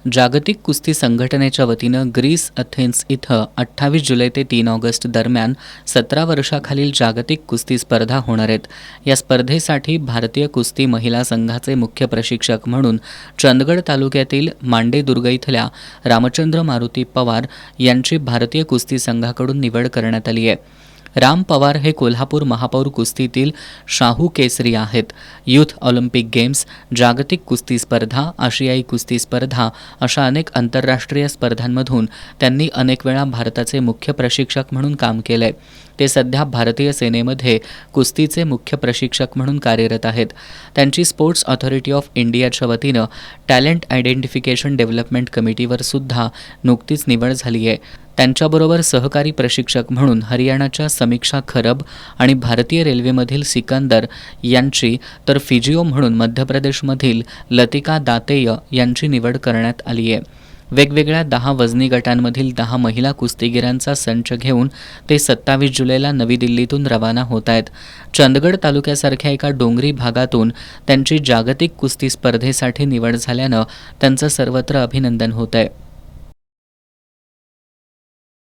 जागतिक कुस्ती संघटनेच्या वतीनं ग्रीस अथेन्स इथं 28 जुलै ते 3 ऑगस्ट दरम्यान 17 वर्षाखालील जागतिक कुस्ती स्पर्धा होणार आहेत. या स्पर्धेसाठी भारतीय कुस्ती महिला संघाचे मुख्य प्रशिक्षक म्हणून चंदगड तालुक्यातील मांडेदुर्ग इथल्या रामचंद्र मारुती पवार यांची भारतीय कुस्ती संघाकडून निवड करण्यात आली आहे. राम पवार हे कोल्हापूर महापौर कुस्तीतील शाहू केसरी आहेत. यूथ ऑलिम्पिक गेम्स, जागतिक कुस्ती स्पर्धा, आशियाई कुस्ती स्पर्धा अशा अनेक आंतरराष्ट्रीय स्पर्धांमधून त्यांनी अनेक वेळा भारताचे मुख्य प्रशिक्षक म्हणून काम केलंय. ते सध्या भारतीय सेनेमध्ये कुस्तीचे मुख्य प्रशिक्षक म्हणून कार्यरत आहेत. त्यांची स्पोर्ट्स ऑथॉरिटी ऑफ इंडियाच्या वतीनं टॅलेंट आयडेंटिफिकेशन डेव्हलपमेंट कमिटीवर सुद्धा नुकतीच निवड झाली आहे. त्यांच्याबरोबर सहकारी प्रशिक्षक म्हणून हरियाणाच्या समीक्षा खरब आणि भारतीय रेल्वेमधील सिकंदर यांची, तर फिजिओ म्हणून मध्य प्रदेशमधील लतिका दातेय यांची निवड करण्यात आली आहे. वेगवेगळ्या 10 वजनी गटांमधील 10 महिला कुस्तीगिरांचा संच घेऊन ते 27 जुलैला नवी दिल्लीतून रवाना होत आहेत. चंदगड तालुक्यासारख्या एका डोंगरी भागातून त्यांची जागतिक कुस्ती स्पर्धेसाठी निवड झाल्यानं त्यांचं सर्वत्र अभिनंदन होत आहे.